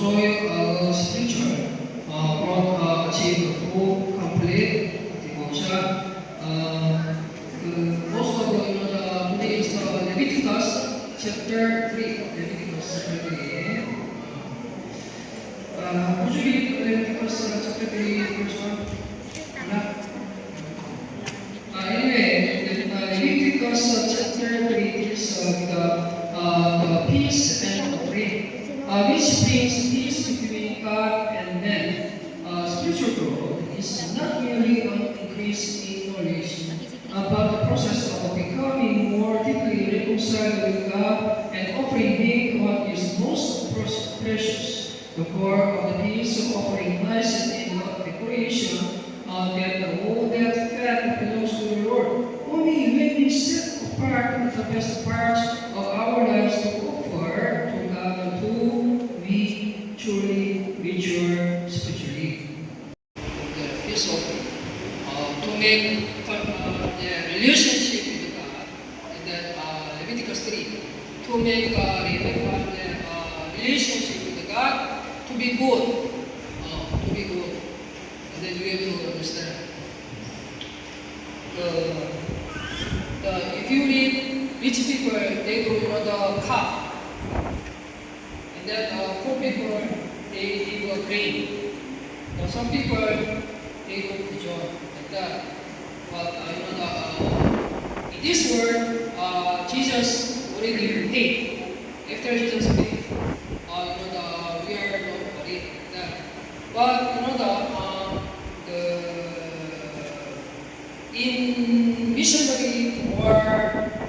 enjoy spiritual growth, achieve full, complete devotion. Most of today is Leviticus chapter 3. Leviticus chapter 3. Would you read Leviticus chapter 3, verse 1? Anyway, Leviticus chapter 3 deals with the peace and offering, which brings peace between God and men. Spiritual growth is not merely an increase in knowledge, but the process of becoming more deeply reconciled with God and offering Him what is most precious. The core of the peace of offering lies in the declaration that all that fat belongs to the Lord. Only when we set apart the best parts of our lives to offer to God do we truly mature spiritually. The peace offering to make the relationship with God in the Leviticus 3 to make the relationship with God to be good, and then you have to understand. If you read rich people, they go the cup, and then poor people they give a grain. Some people they go to joy like that. But in this world, Jesus already paid. After Jesus paid, we are not worried like that. But in missionary or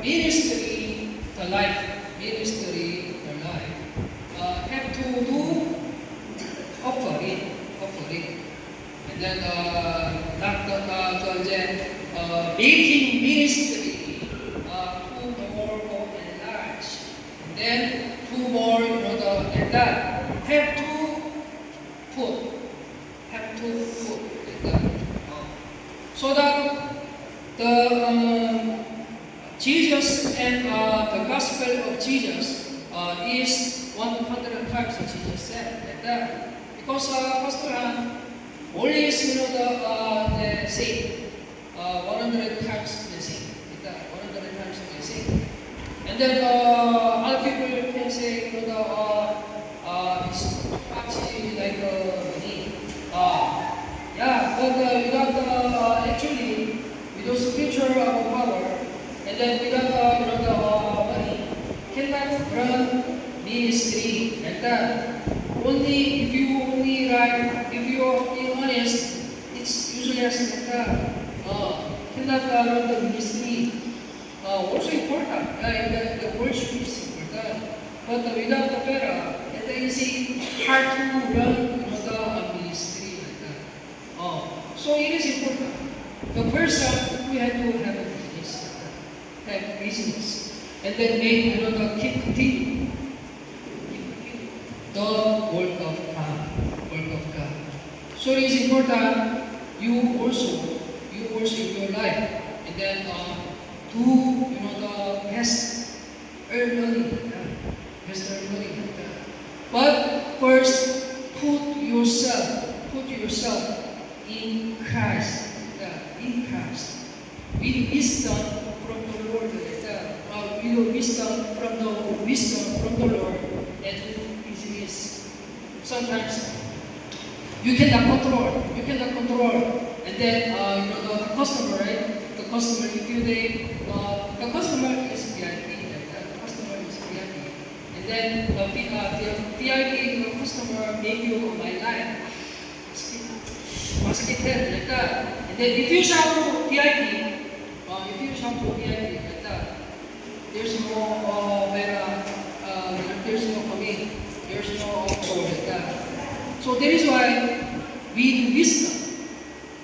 ministry, the life have to do offering, and then making ministry to more and large, and then to more like that have to put like that, so that the Jesus and the gospel of Jesus is 100 times Jesus said like that, because Pastor Han always the same 100 times the same like that, 100 times the same, and then other people can say it's actually like me. Yeah, but without actually, without spiritual power, and then without money, cannot run ministry like that. Only if you only right, if you are being honest, it's usually like that. Cannot run the ministry. Also important, the worship is important. But without the better, it is hard to run the ministry like that. So it is important. The person we have to have a business, and then make keep continue the work of God. So it is important you also in your life, and then do the best earning, but first put yourself in Christ, with wisdom from the Lord, with wisdom from the Lord, and do business. Sometimes you cannot control, and then the customer, right? The customer, if you the customer is VIP, and then the VIP customer make you my life. Like that. And then if you shop to VIP, like that, there's no there's no coming, there's no so like that. So that is why we do wisdom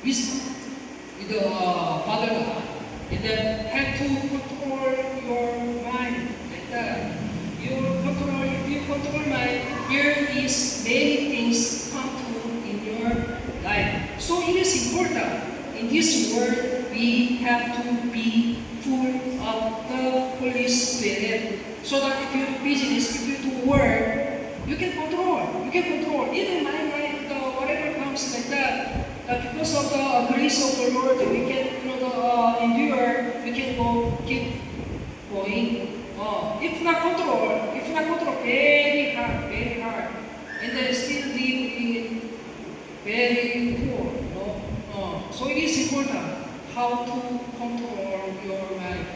with the Father God, and then have to control your mind like that. If you control mind, there is many things come to in your life. So it is important. In this world, we have to be full of the Holy Spirit, so that if you do business, if you do work, You can control. You can control. Even my mind, whatever comes like that, because of the grace of the Lord, we can, endure. We can keep going. If not control, very hard, very hard, and then still live in very poor. So it is important how to control your mind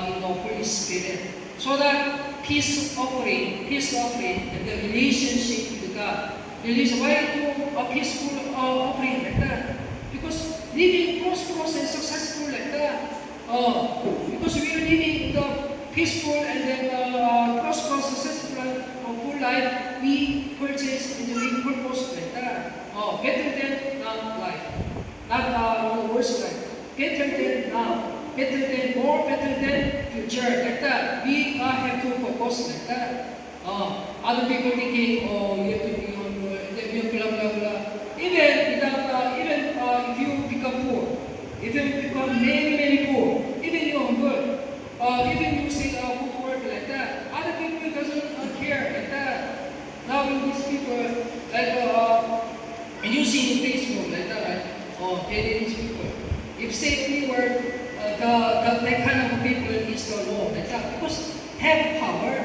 in the Holy Spirit, so that peace offering, and the relationship with God. Why do a peaceful offering like that? Because living prosperous and successful like that. Because we are living the peaceful and then prosperous, successful, full life, we purchase and we purpose like that. Better than not life, not worse life. Better than now. Better than more, better than future, like that. We have to focus like that. Other people thinking, you have to be on, blah blah blah. Even if you become poor, if you become many poor, even you humble, even you say good word like that, other people doesn't care like that. Now these people using Facebook like that, right? These people, if say any word. That kind of people is the law, like that. Because have power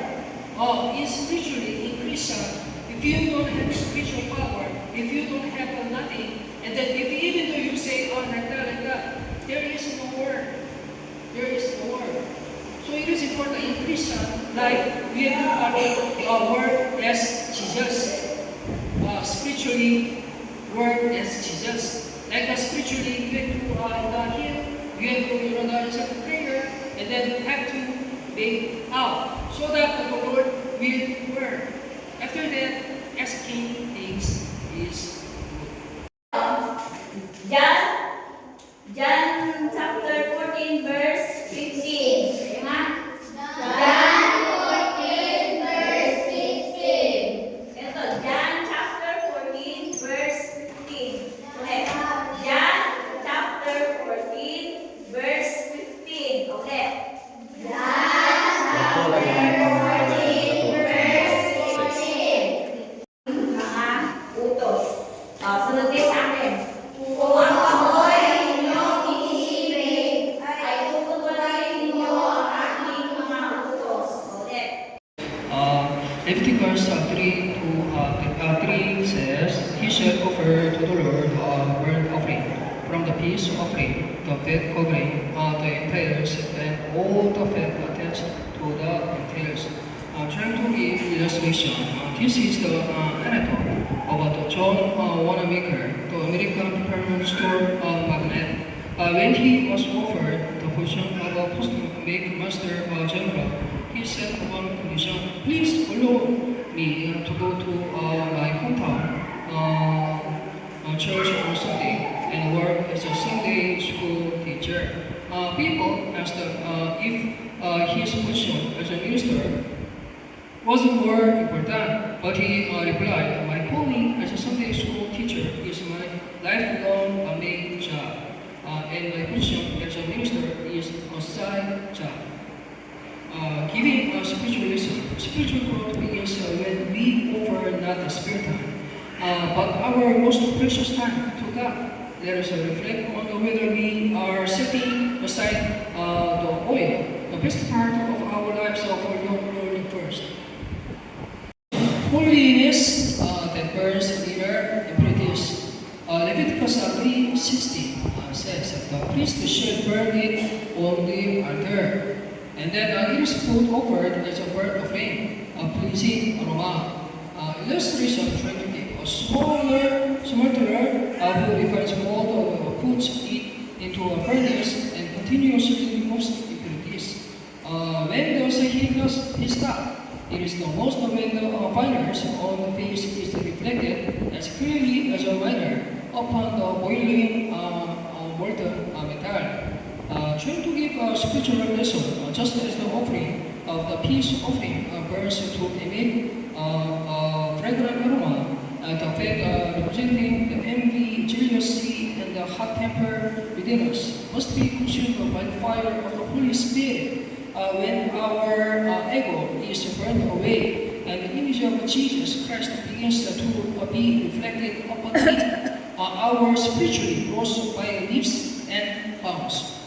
is spiritually in Christian. If you don't have spiritual power, if you don't have nothing, and then even though you say like that, there is no word. There is no word. So it is important in Christian life we have to word as Jesus. Spiritually, word as Jesus. Like spiritually, we have to hear. You have to say prayer and then have to make out so that the Lord will work. After that, asking things is good. John chapter 14 verse 15. John 14 verse 15. Ito, John chapter 14 verse 15. Okay. John chapter 14 verse 15. Okay. John chapter 14 verse 15. Mga utos. Sunod kayo sa akin. Kung ang ako'y inyong iniibig, ay tututunayan ninyo ang aking mga utos. Okay. Leviticus 3 to 3 says, He shall offer to the Lord a burnt offering from the peace offering, the fat covering, the entails, and all the fat attached to the entails. Trying to give illustration, this is the anecdote about the John Wanamaker, the American department store magnate. When he was offered the position of a make master general, he said one condition: please follow me to go to my hometown church on Sunday and work as a Sunday school teacher. People asked if his position as a minister was more important, but he replied, my calling as a Sunday school teacher is my lifelong main job, and my position as a minister is a side job. Giving a spiritual lesson. Spiritual growth begins when we offer not the spare time, but our most precious time to God. Let us reflect on whether we are setting aside the oil, the best part of our lives for your Lord first. Holiness that burns inner impurities. Leviticus 3:16 says the priest should burn it on the altar, and then it is food offered as a burnt offering, a pleasing aroma. Illustration trying to give a smaller who refines gold or puts it into a furnace and continuously removes impurities. When the heat is stopped, it is the most when the finers on the face is reflected as clearly as a miner upon the boiling molten metal. Trying to give a spiritual lesson, just as the offering of the peace offering burns to emit fragrant aroma, the fat representing the envy, jealousy, and the hot temper within us must be consumed by the fire of the Holy Spirit. When our ego is burned away and the image image of Jesus Christ begins to be reflected upon our spiritually grows by leaps and bounds.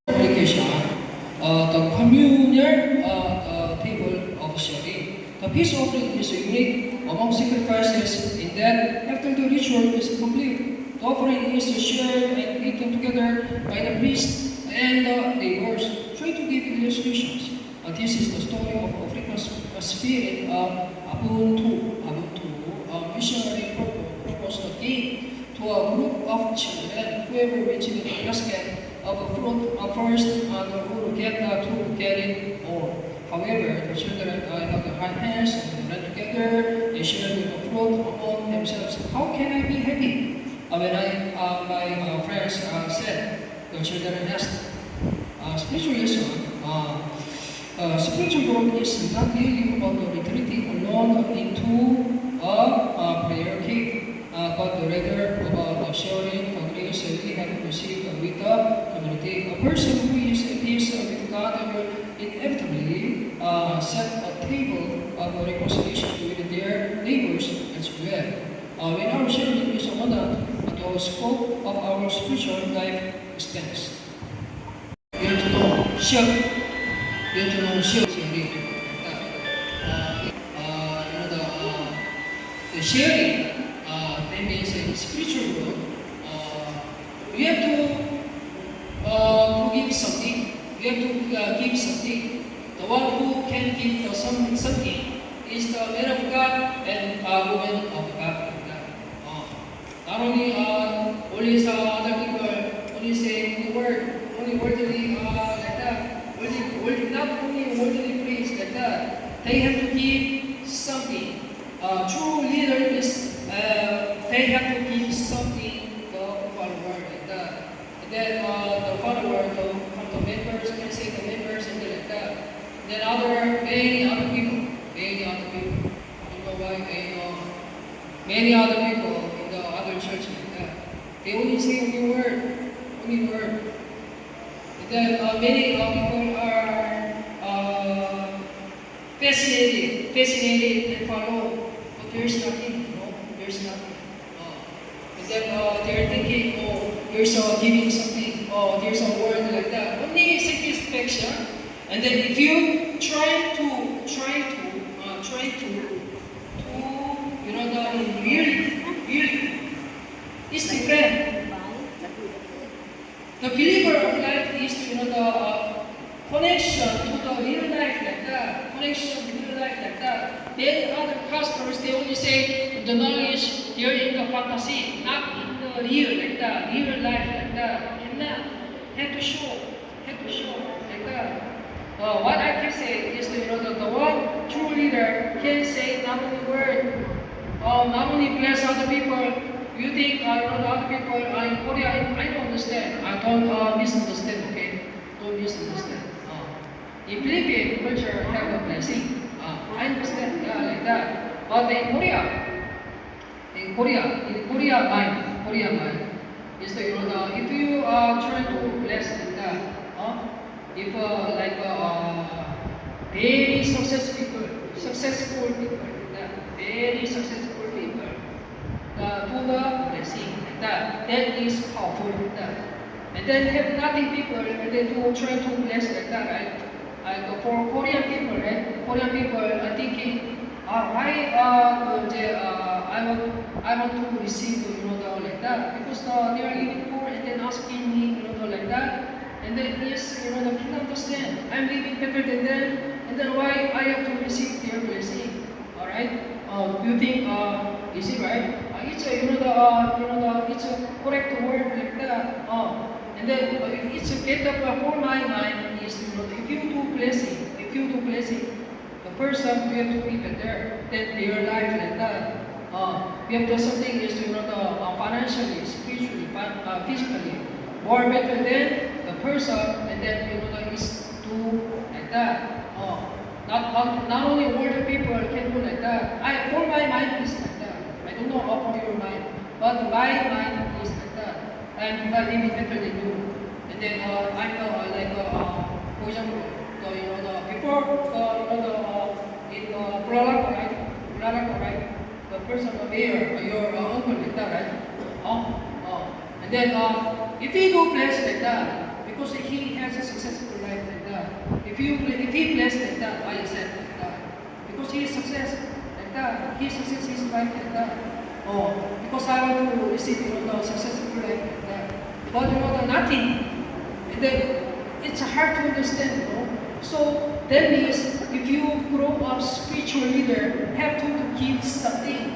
Communication, the communal table of sharing. The peace offering is unique among sacrifices in that after the ritual is complete, the offering is shared and eaten together by the priest and the neighbors. Try to give illustrations. This is the story of Africa's spirit of Ubuntu. A missionary proposed a game to a group of children. Whoever reaches the basket of fruit first will get it all. However, the children have the high hands and run together. They share the fruit among themselves. How can I be happy? When my friends said, the children asked, spiritual lesson. Spiritual growth is not really about retreating alone into a prayer cave, but rather about sharing the grace we have received with the community. A person who is at peace with God will inevitably set a table of reconciliation with their neighbors as well. When our sharing is abundant, the scope of our spiritual life expands. We have to know, share. You have to know sharing. The sharing, that means spiritual growth. We have to give something. We have to give something. The one who can give something is the man of God and woman of God. Not only other people only say the word, only worldly like that. Not only worldly praise like that. They have to give something. True leader is they have to give something the follower like that. And then the follower, the members can say the members and like that. Then many other people. I don't know why many other people in the other church like that. They only say only word. And then many people are fascinated and follow, but there's nothing, there's nothing. And then they're thinking, there's a giving something, there's a word like that. Only satisfaction. And then if you try to really, it's different. The believer of life is the connection to the real life like that. Then other pastors, they only say the knowledge, they're in the fantasy, not in the real like that, real life like that. And now, have to show like that. What I can say is the one true leader can say not only word, not only bless other people. You think other people in Korea, I don't understand. I don't misunderstand, okay? Don't misunderstand. In Philippine culture have a blessing. I understand, like that. But in Korea mind, is if you are trying to bless like that, if very successful people, very successful people, do the blessing like that is powerful like that. And then have nothing people, and then to try to bless like that, right? For Korean people, right? Korean people are thinking, why I want to receive like that because they are living poor and then asking me like that. And then yes, they can understand. I'm living better than them, and then why I have to receive their blessing? All right. Do you think is it right? It's it's a correct word like that. And then it's a get up for my mind is if you do blessing, the person we have to be better than their life like that. We have to something is financially, spiritually, physically more better than the person, and then is do like that. Not only older people can do like that. For my mind is like that. I don't know how for your mind, but my mind is like that. I'm living better than you. And then for example, before in Pulalak, right? kilala ko, right? The person, mayor, or your uncle, like that, right? Oh, oh. And then, if he go blessed like that, because he has a successful life like that, if he blessed like that, I said like that, because he is success like that, he success his life like that. Oh, because I want to receive, the successful life like that. But the nothing, and then it's hard to understand, So that means if you grow up spiritual leader, have to give something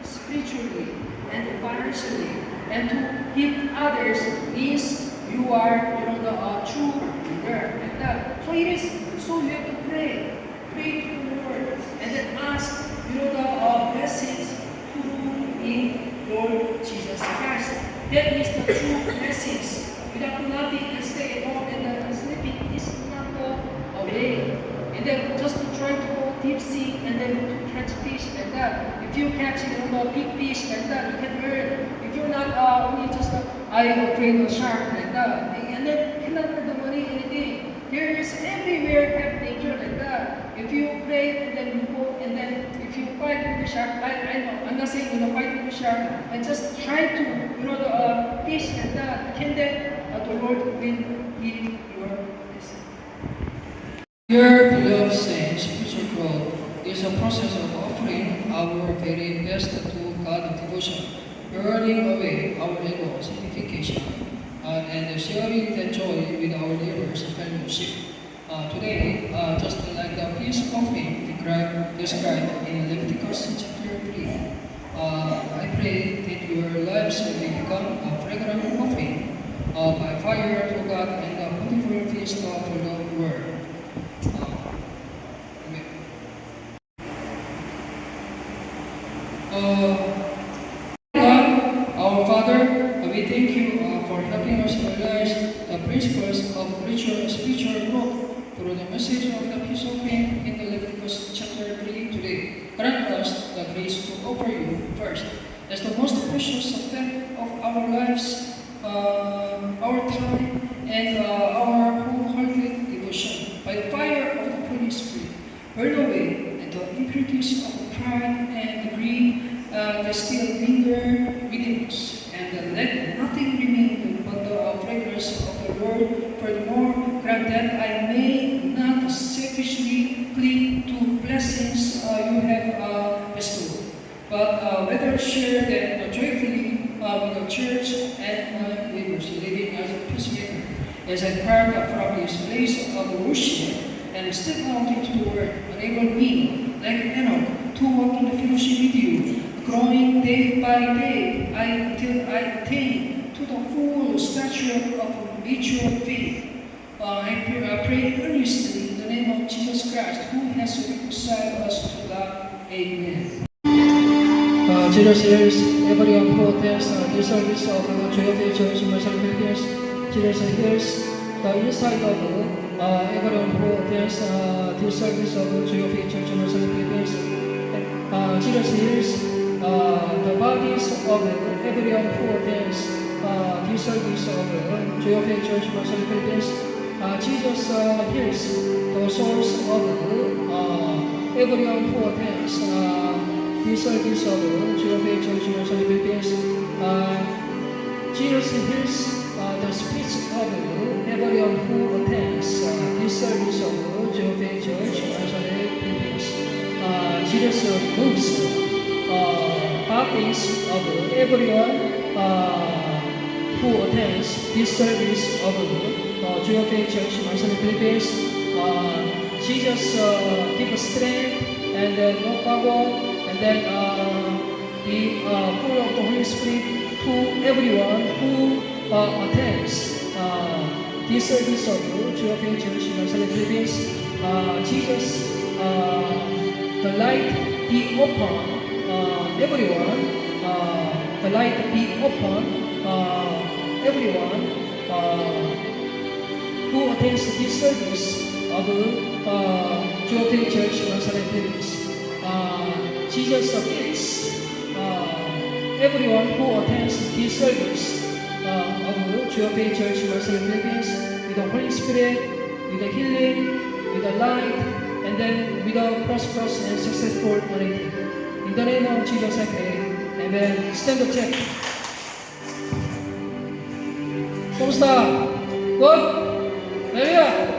spiritually and financially, and to give others means you are, the true leader like that. So it is. So you have to pray to the Lord, and then ask, the blessings in Lord Jesus Christ. That is the true blessings. Without nothing and stay at home and sleeping is not a way. And then just to try to go deep sea and then to catch fish like that. If you catch big fish like that, you can earn. If you're not only just I afraid of shark like that, and then cannot earn the money anything. There is everywhere have danger like that. If you pray and then you go and then if you fight with the shark, I know I'm not saying fight with the shark. I just try to the fish like that. Can then the Lord will give your blessing. Your beloved saints, spiritual growth is a process of offering our very best to God in devotion, burning away our ego, sanctification, and sharing that joy with our neighbors and fellowship. Today, just like the peace offering described in Leviticus chapter 3, I pray that your lives will become a fragrant offering by fire to God and a beautiful feast of the world. God, our Father, we thank you for helping us realize the principles of spiritual growth through the message of the peace offering in the Leviticus chapter 3 today. Grant us the grace to offer you first as the most precious effect of our lives, our time, and our wholehearted devotion by the fire of the Holy Spirit. Burn away and the impurities of pride and greed that still linger within us, and let nothing remain but the fragrance of the Lord. Furthermore, grant that I may not selfishly cling to blessings you have bestowed, but rather share them joyfully with the church and my neighbors, living as a peacemaker, as I part from this place of worship and step out into the world. Enable me, like Enoch, to walk in the fellowship with you, growing day by day until I attain to the full stature of mutual faith. I pray earnestly in the name of Jesus Christ, who has reconciled us to God. Amen. Jesus hears everyone who attends the service of Joy of Faith Church in Marshall, Philippines. Jesus hears the inside of everyone who attends the service of Joy of Faith Church in Marshall, Philippines. Jesus hears the bodies of everyone who attends the service of Joy of Faith Church in Marshall, Philippines. Jesus hears the souls of everyone who attends the service of Joy of Faith Church in Marshall, Philippines. Jesus hears the speech of everyone who attends the service of Joy of Faith Church in Marshall, Philippines. Jesus moves bodies of everyone who attends this service of Joy of Faith Church in Marshall, Philippines. Jesus gives strength and then no power and then be full of the Holy Spirit to everyone who attends this service of Joy of Faith Church in Marshall, Philippines. Jesus, the light be upon everyone. The light be upon everyone who attends this service of Joy of Faith Church in Marshall, Philippines. Jesus appears everyone who attends this service of Joy of Faith Church in Marshall, Philippines with the Holy Spirit, with the healing, with the light, and and then without prosperous and successful marriage. In the name of Jesus, I pray. Amen. Stand up, check. Kumusta? Good? Hallelujah.